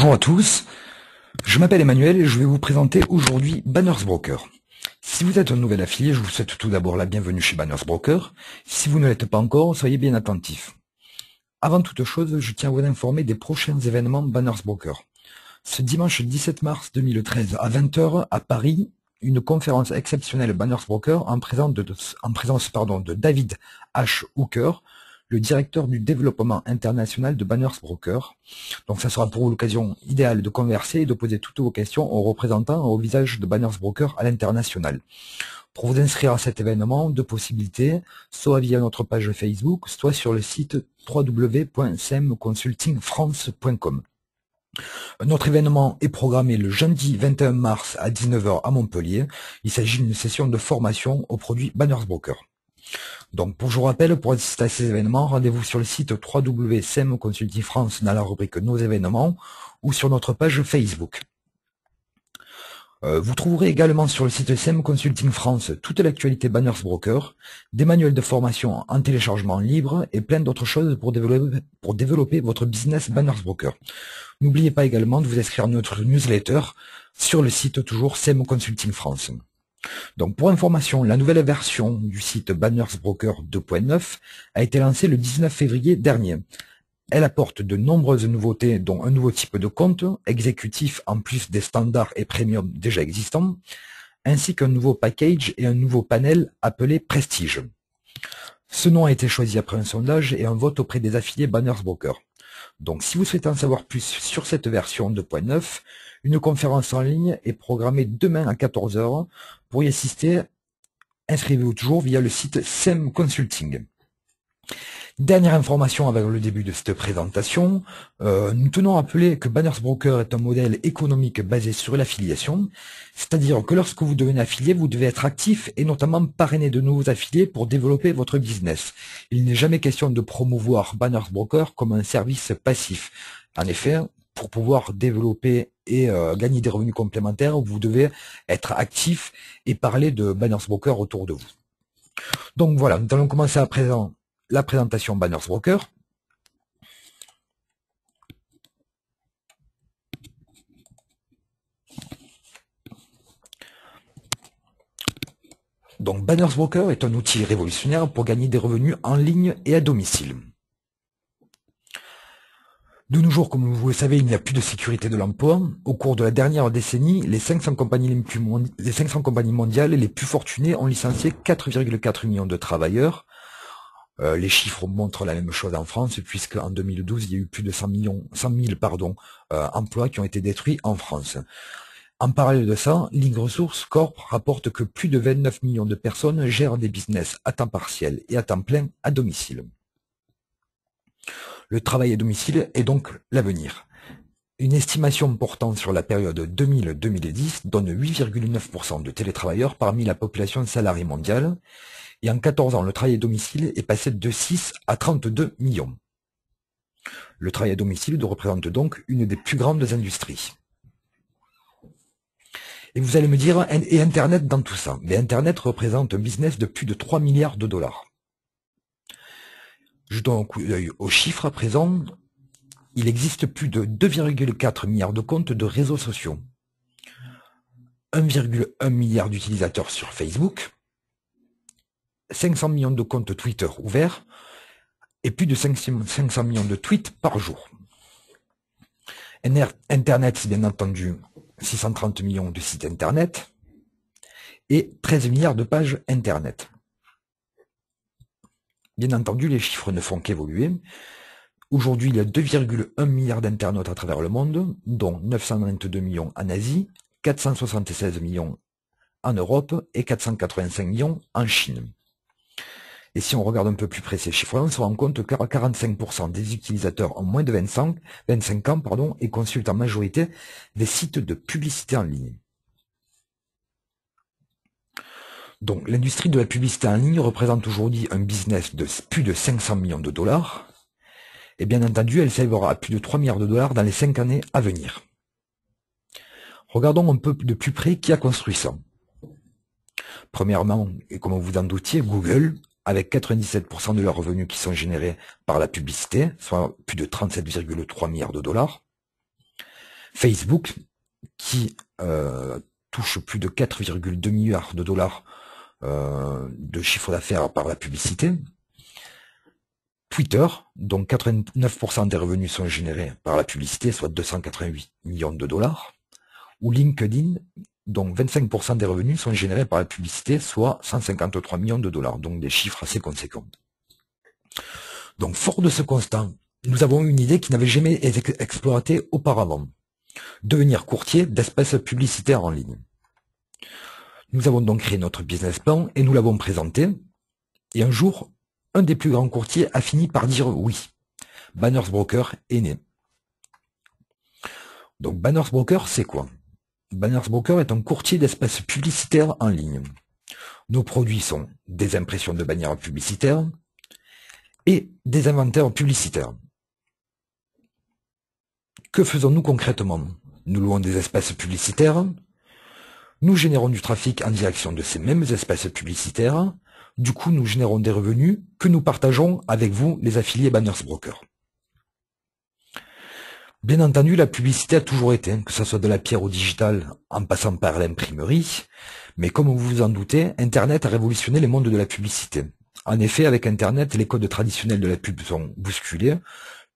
Bonjour à tous, je m'appelle Emmanuel et je vais vous présenter aujourd'hui Banners Broker. Si vous êtes un nouvel affilié, je vous souhaite tout d'abord la bienvenue chez Banners Broker. Si vous ne l'êtes pas encore, soyez bien attentifs. Avant toute chose, je tiens à vous informer des prochains événements Banners Broker. Ce dimanche 17 mars 2013 à 20 h à Paris, une conférence exceptionnelle Banners Broker en présence de David H. Hooker, le directeur du développement international de Banners Broker. Donc ça sera pour vous l'occasion idéale de converser et de poser toutes vos questions aux représentants au visage de Banners Broker à l'international. Pour vous inscrire à cet événement, deux possibilités, soit via notre page Facebook, soit sur le site www.cmconsultingfrance.com. Notre événement est programmé le jeudi 21 mars à 19 h à Montpellier. Il s'agit d'une session de formation aux produits Banners Broker. Donc, je vous rappelle, pour assister à ces événements, rendez-vous sur le site www.cmconsultingfrance dans la rubrique Nos événements ou sur notre page Facebook. Vous trouverez également sur le site CM Consulting France toute l'actualité Banners Broker, des manuels de formation en téléchargement libre et plein d'autres choses pour développer votre business Banners Broker. N'oubliez pas également de vous inscrire à notre newsletter sur le site toujours CM Consulting France. Donc pour information, la nouvelle version du site Banners Broker 2.9 a été lancée le 19 février dernier. Elle apporte de nombreuses nouveautés, dont un nouveau type de compte, exécutif en plus des standards et premium déjà existants, ainsi qu'un nouveau package et un nouveau panel appelé Prestige. Ce nom a été choisi après un sondage et un vote auprès des affiliés Banners Broker. Donc si vous souhaitez en savoir plus sur cette version 2.9, une conférence en ligne est programmée demain à 14 h. Pour y assister, inscrivez-vous toujours via le site CM Consulting. Dernière information avec le début de cette présentation, nous tenons à rappeler que Banners Broker est un modèle économique basé sur l'affiliation, c'est-à-dire que lorsque vous devenez affilié, vous devez être actif et notamment parrainer de nouveaux affiliés pour développer votre business. Il n'est jamais question de promouvoir Banners Broker comme un service passif. En effet, pour pouvoir développer et gagner des revenus complémentaires, vous devez être actif et parler de Banners Broker autour de vous. Donc voilà, nous allons commencer à présent la présentation Banners Broker. Donc Banners Broker est un outil révolutionnaire pour gagner des revenus en ligne et à domicile. De nos jours, comme vous le savez, il n'y a plus de sécurité de l'emploi. Au cours de la dernière décennie, les 500 compagnies mondiales les plus fortunées ont licencié 4,4 millions de travailleurs. Les chiffres montrent la même chose en France, puisque en 2012, il y a eu plus de 100 000 emplois qui ont été détruits en France. En parallèle de ça, LinkResource Corp rapporte que plus de 29 millions de personnes gèrent des business à temps partiel et à temps plein à domicile. Le travail à domicile est donc l'avenir. Une estimation portant sur la période 2000-2010 donne 8,9% de télétravailleurs parmi la population salariée mondiale. Et en 14 ans, le travail à domicile est passé de 6 à 32 millions. Le travail à domicile représente donc une des plus grandes industries. Et vous allez me dire, et Internet dans tout ça? Mais Internet représente un business de plus de 3 milliards de dollars. Je donne un coup d'œil aux chiffres à présent. Il existe plus de 2,4 milliards de comptes de réseaux sociaux. 1,1 milliard d'utilisateurs sur Facebook. 500 millions de comptes Twitter ouverts et plus de 500 millions de tweets par jour. Internet, c'est bien entendu 630 millions de sites Internet et 13 milliards de pages Internet. Bien entendu, les chiffres ne font qu'évoluer. Aujourd'hui, il y a 2,1 milliards d'internautes à travers le monde, dont 922 millions en Asie, 476 millions en Europe et 485 millions en Chine. Et si on regarde un peu plus près ces chiffres, on se rend compte que 45% des utilisateurs ont moins de 25 ans et consultent en majorité des sites de publicité en ligne. Donc l'industrie de la publicité en ligne représente aujourd'hui un business de plus de 500 millions de dollars. Et bien entendu, elle s'élèvera à plus de 3 milliards de dollars dans les 5 années à venir. Regardons un peu de plus près qui a construit ça. Premièrement, et comme vous en doutiez, Google, avec 97% de leurs revenus qui sont générés par la publicité, soit plus de 37,3 milliards de dollars. Facebook, qui touche plus de 4,2 milliards de dollars de chiffre d'affaires par la publicité. Twitter, dont 89% des revenus sont générés par la publicité, soit 288 millions de dollars. Ou LinkedIn, dont 25% des revenus sont générés par la publicité, soit 153 millions de dollars, donc des chiffres assez conséquents. Donc, fort de ce constat, nous avons une idée qui n'avait jamais été exploitée auparavant. Devenir courtier d'espaces publicitaires en ligne. Nous avons donc créé notre business plan et nous l'avons présenté. Et un jour, un des plus grands courtiers a fini par dire oui. Banners Broker est né. Donc Banners Broker, c'est quoi? Banners Broker est un courtier d'espaces publicitaires en ligne. Nos produits sont des impressions de bannières publicitaires et des inventaires publicitaires. Que faisons-nous concrètement? Nous louons des espaces publicitaires, nous générons du trafic en direction de ces mêmes espaces publicitaires, du coup nous générons des revenus que nous partageons avec vous, les affiliés Banners Broker. Bien entendu, la publicité a toujours été, que ce soit de la pierre au digital, en passant par l'imprimerie, mais comme vous vous en doutez, Internet a révolutionné les mondes de la publicité. En effet, avec Internet, les codes traditionnels de la pub sont bousculés,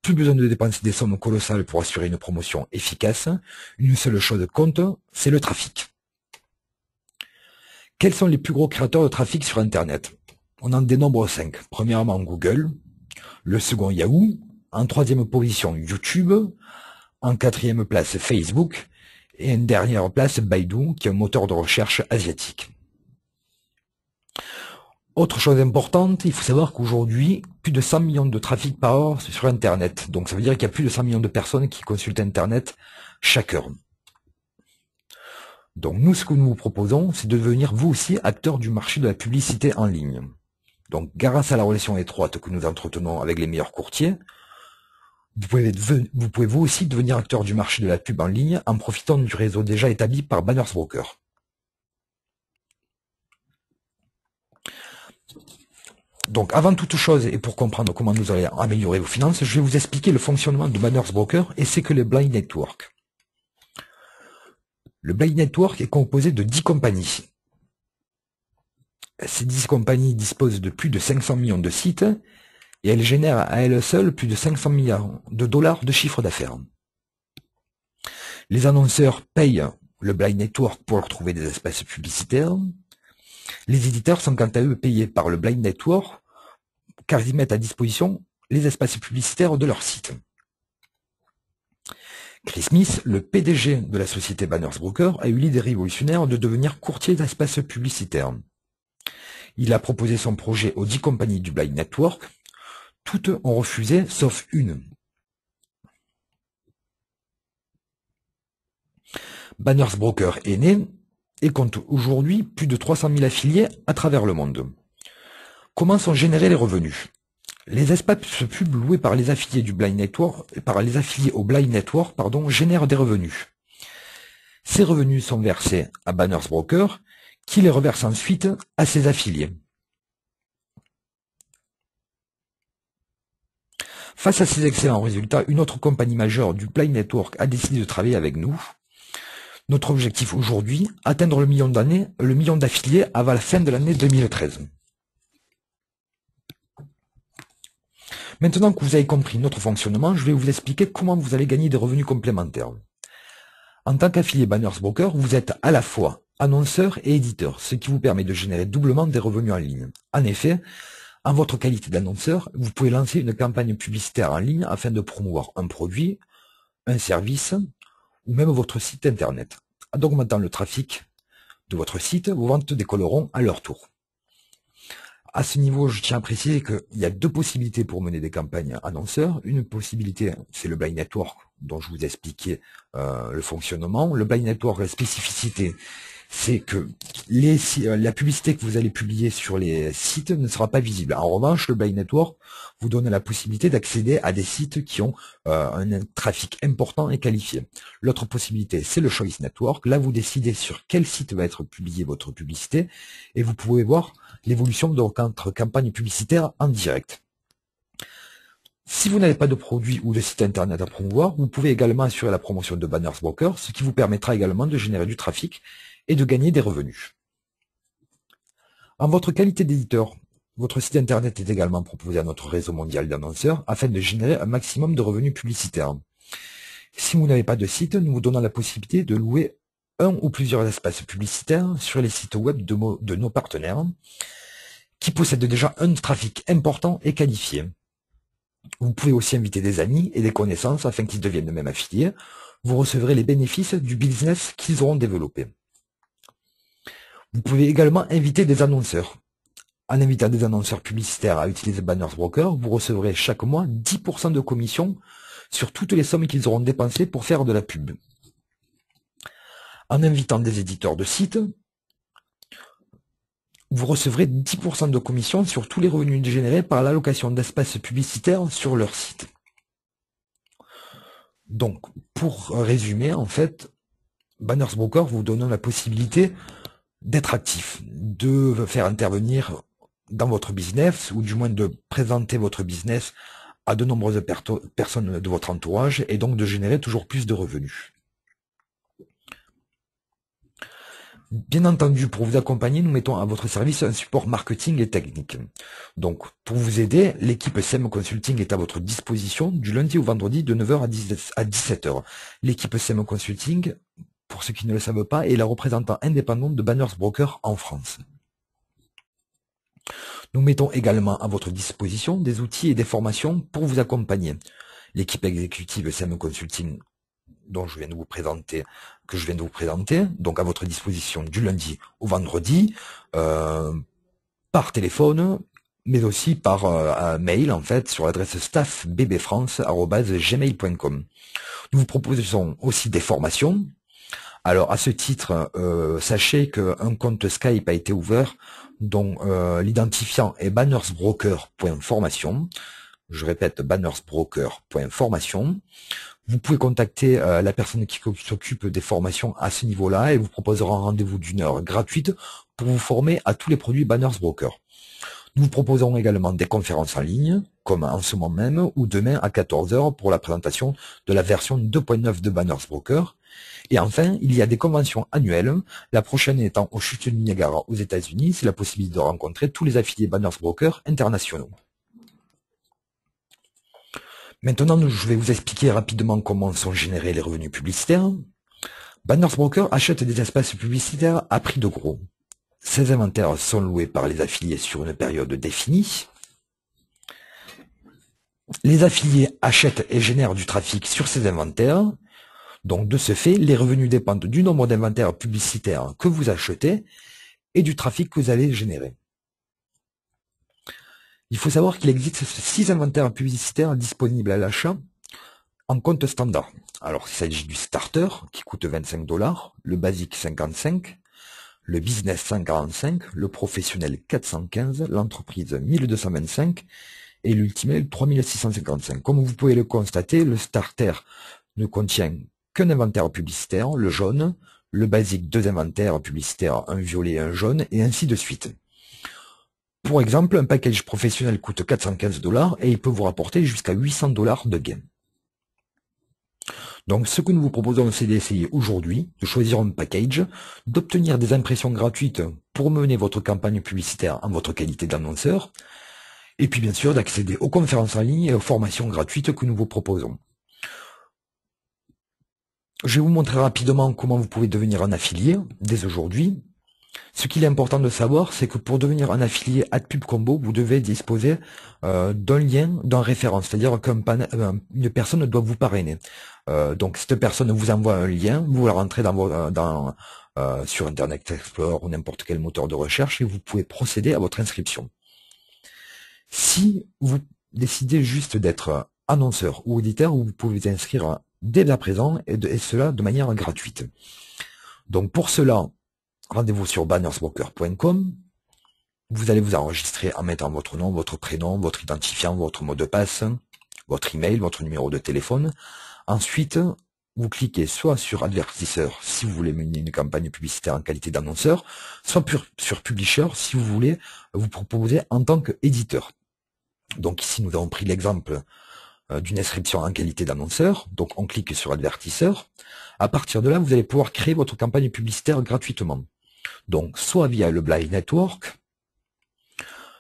plus besoin de dépenser des sommes colossales pour assurer une promotion efficace, une seule chose compte, c'est le trafic. Quels sont les plus gros créateurs de trafic sur Internet? On en dénombre 5. Premièrement, Google, le second Yahoo, en troisième position YouTube, en quatrième place Facebook, et en dernière place Baidu, qui est un moteur de recherche asiatique. Autre chose importante, il faut savoir qu'aujourd'hui, plus de 100 millions de trafic par heure sur Internet. Donc ça veut dire qu'il y a plus de 100 millions de personnes qui consultent Internet chaque heure. Donc nous, ce que nous vous proposons, c'est de devenir vous aussi acteur du marché de la publicité en ligne. Donc grâce à la relation étroite que nous entretenons avec les meilleurs courtiers, vous pouvez vous aussi devenir acteur du marché de la pub en ligne en profitant du réseau déjà établi par Banners Broker. Donc avant toute chose, et pour comprendre comment nous allons améliorer vos finances, je vais vous expliquer le fonctionnement de Banners Broker et c'est que le Blind Network. Le Blind Network est composé de 10 compagnies. Ces 10 compagnies disposent de plus de 500 millions de sites et elles génèrent à elles seules plus de 500 milliards de dollars de chiffre d'affaires. Les annonceurs payent le Blind Network pour leur trouver des espaces publicitaires. Les éditeurs sont quant à eux payés par le Blind Network car ils mettent à disposition les espaces publicitaires de leur site. Chris Smith, le PDG de la société Banners Broker, a eu l'idée révolutionnaire de devenir courtier d'espaces publicitaires. Il a proposé son projet aux 10 compagnies du Blind Network. Toutes ont refusé, sauf une. Banners Broker est né et compte aujourd'hui plus de 300 000 affiliés à travers le monde. Comment sont générés les revenus? Les espaces pub loués par les affiliés du Blind Network, au Blind Network, génèrent des revenus. Ces revenus sont versés à Banners Broker, qui les reverse ensuite à ses affiliés. Face à ces excellents résultats, une autre compagnie majeure du Blind Network a décidé de travailler avec nous. Notre objectif aujourd'hui, atteindre le million d'affiliés avant la fin de l'année 2013. Maintenant que vous avez compris notre fonctionnement, je vais vous expliquer comment vous allez gagner des revenus complémentaires. En tant qu'affilié Banners Broker, vous êtes à la fois annonceur et éditeur, ce qui vous permet de générer doublement des revenus en ligne. En effet, en votre qualité d'annonceur, vous pouvez lancer une campagne publicitaire en ligne afin de promouvoir un produit, un service ou même votre site internet. En augmentant le trafic de votre site, vos ventes décolleront à leur tour. À ce niveau, je tiens à préciser qu'il y a deux possibilités pour mener des campagnes annonceurs. Une possibilité, c'est le Blind Network, dont je vous ai expliqué le fonctionnement. Le Blind Network, la spécificité, c'est que la publicité que vous allez publier sur les sites ne sera pas visible. En revanche, le Blind Network vous donne la possibilité d'accéder à des sites qui ont un trafic important et qualifié. L'autre possibilité, c'est le Choice Network. Là, vous décidez sur quel site va être publiée votre publicité et vous pouvez voir l'évolution de votre campagne publicitaire en direct. Si vous n'avez pas de produit ou de site internet à promouvoir, vous pouvez également assurer la promotion de Banners Broker, ce qui vous permettra également de générer du trafic et de gagner des revenus. En votre qualité d'éditeur, votre site internet est également proposé à notre réseau mondial d'annonceurs afin de générer un maximum de revenus publicitaires. Si vous n'avez pas de site, nous vous donnons la possibilité de louer un ou plusieurs espaces publicitaires sur les sites web de nos partenaires qui possèdent déjà un trafic important et qualifié. Vous pouvez aussi inviter des amis et des connaissances afin qu'ils deviennent même affiliés. Vous recevrez les bénéfices du business qu'ils auront développé. Vous pouvez également inviter des annonceurs. En invitant des annonceurs publicitaires à utiliser Banners Broker, vous recevrez chaque mois 10% de commission sur toutes les sommes qu'ils auront dépensées pour faire de la pub. En invitant des éditeurs de sites, vous recevrez 10% de commission sur tous les revenus générés par l'allocation d'espaces publicitaires sur leur site. Donc, pour résumer, en fait, Banners Broker vous donne la possibilité d'être actif, de faire intervenir dans votre business, ou du moins de présenter votre business à de nombreuses personnes de votre entourage, et donc de générer toujours plus de revenus. Bien entendu, pour vous accompagner, nous mettons à votre service un support marketing et technique. Donc, pour vous aider, l'équipe SEM Consulting est à votre disposition du lundi au vendredi de 9h à 17h. L'équipe SEM Consulting, pour ceux qui ne le savent pas, est la représentant indépendante de Banners Broker en France. Nous mettons également à votre disposition des outils et des formations pour vous accompagner. L'équipe exécutive SEM Consulting dont je viens de vous présenter, donc à votre disposition du lundi au vendredi, par téléphone, mais aussi par mail, en fait, sur l'adresse staffbbfrance@gmail.com. Nous vous proposons aussi des formations. Alors, à ce titre, sachez qu'un compte Skype a été ouvert, dont l'identifiant est bannersbroker.formation. Je répète, bannersbroker.formation. Vous pouvez contacter la personne qui s'occupe des formations à ce niveau-là et vous proposera un rendez-vous d'une heure gratuite pour vous former à tous les produits Banners Broker. Nous vous proposons également des conférences en ligne, comme en ce moment même ou demain à 14h pour la présentation de la version 2.9 de Banners Broker. Et enfin, il y a des conventions annuelles, la prochaine étant aux Chutes du Niagara aux États-Unis. C'est la possibilité de rencontrer tous les affiliés Banners Broker internationaux. Maintenant, je vais vous expliquer rapidement comment sont générés les revenus publicitaires. Banners Broker achète des espaces publicitaires à prix de gros. Ces inventaires sont loués par les affiliés sur une période définie. Les affiliés achètent et génèrent du trafic sur ces inventaires. Donc, de ce fait, les revenus dépendent du nombre d'inventaires publicitaires que vous achetez et du trafic que vous allez générer. Il faut savoir qu'il existe 6 inventaires publicitaires disponibles à l'achat en compte standard. Alors, il s'agit du Starter, qui coûte 25 $, le Basic 55, le Business 145, le Professionnel 415, l'Entreprise 1225 et l'Ultimate 3655. Comme vous pouvez le constater, le Starter ne contient qu'un inventaire publicitaire, le jaune, le Basic 2 inventaires publicitaires, un violet et un jaune, et ainsi de suite. Pour exemple, un package professionnel coûte 415 $ et il peut vous rapporter jusqu'à 800 $ de gain. Donc ce que nous vous proposons, c'est d'essayer aujourd'hui, de choisir un package, d'obtenir des impressions gratuites pour mener votre campagne publicitaire en votre qualité d'annonceur, et puis bien sûr d'accéder aux conférences en ligne et aux formations gratuites que nous vous proposons. Je vais vous montrer rapidement comment vous pouvez devenir un affilié dès aujourd'hui. Ce qu'il est important de savoir, c'est que pour devenir un affilié AdPubCombo, vous devez disposer d'un lien, d'un référent, c'est-à-dire qu'une personne doit vous parrainer. Donc cette personne vous envoie un lien, vous la rentrez sur Internet Explorer ou n'importe quel moteur de recherche et vous pouvez procéder à votre inscription. Si vous décidez juste d'être annonceur ou auditeur, vous pouvez vous inscrire dès à présent et cela de manière gratuite. Donc pour cela, rendez-vous sur bannersbroker.com. Vous allez vous enregistrer en mettant votre nom, votre prénom, votre identifiant, votre mot de passe, votre email, votre numéro de téléphone. Ensuite, vous cliquez soit sur Advertiseur si vous voulez mener une campagne publicitaire en qualité d'annonceur, soit sur Publisher si vous voulez vous proposer en tant qu'éditeur. Donc ici, nous avons pris l'exemple d'une inscription en qualité d'annonceur. Donc on clique sur advertiseur. À partir de là, vous allez pouvoir créer votre campagne publicitaire gratuitement. Donc soit via le Blind Network,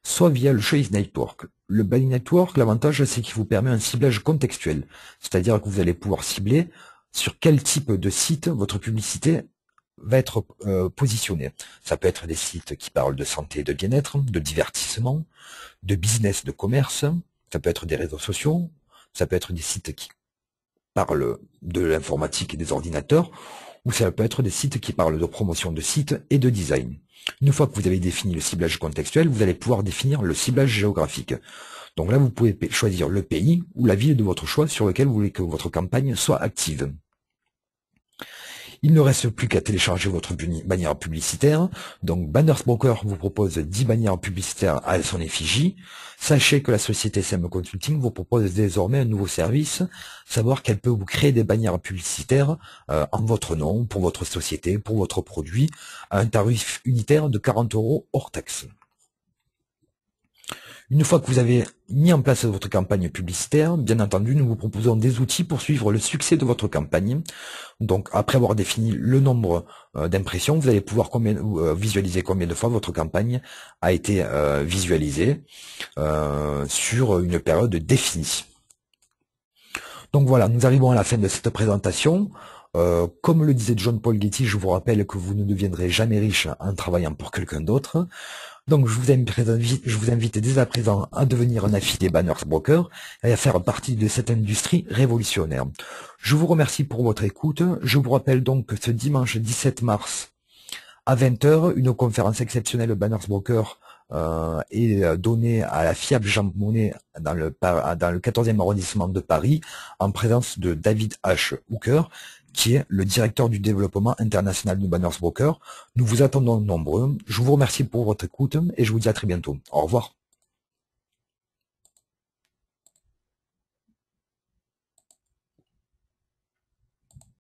soit via le Choice Network. Le Blind Network, l'avantage, c'est qu'il vous permet un ciblage contextuel. C'est-à-dire que vous allez pouvoir cibler sur quel type de site votre publicité va être positionnée. Ça peut être des sites qui parlent de santé et de bien-être, de divertissement, de business, de commerce. Ça peut être des réseaux sociaux. Ça peut être des sites qui parlent de l'informatique et des ordinateurs. Ou ça peut être des sites qui parlent de promotion de sites et de design. Une fois que vous avez défini le ciblage contextuel, vous allez pouvoir définir le ciblage géographique. Donc là, vous pouvez choisir le pays ou la ville de votre choix sur lequel vous voulez que votre campagne soit active. Il ne reste plus qu'à télécharger votre bannière publicitaire. Donc Banners Broker vous propose 10 bannières publicitaires à son effigie. Sachez que la société SM Consulting vous propose désormais un nouveau service, savoir qu'elle peut vous créer des bannières publicitaires en votre nom, pour votre société, pour votre produit, à un tarif unitaire de 40 € hors taxe. Une fois que vous avez mis en place votre campagne publicitaire, bien entendu, nous vous proposons des outils pour suivre le succès de votre campagne. Donc, après avoir défini le nombre d'impressions, vous allez pouvoir visualiser combien de fois votre campagne a été visualisée sur une période définie. Donc voilà, nous arrivons à la fin de cette présentation. Comme le disait John Paul Getty, je vous rappelle que vous ne deviendrez jamais riche en travaillant pour quelqu'un d'autre. Donc je vous invite dès à présent à devenir un affilié Banners Broker et à faire partie de cette industrie révolutionnaire. Je vous remercie pour votre écoute. Je vous rappelle donc que ce dimanche 17 mars à 20 h, une conférence exceptionnelle Banners Broker est donnée à la FIAP Jean Monnet dans le 14e arrondissement de Paris en présence de David H. Hooker, qui est le directeur du développement international de Banners Broker. Nous vous attendons nombreux. Je vous remercie pour votre écoute et je vous dis à très bientôt. Au revoir.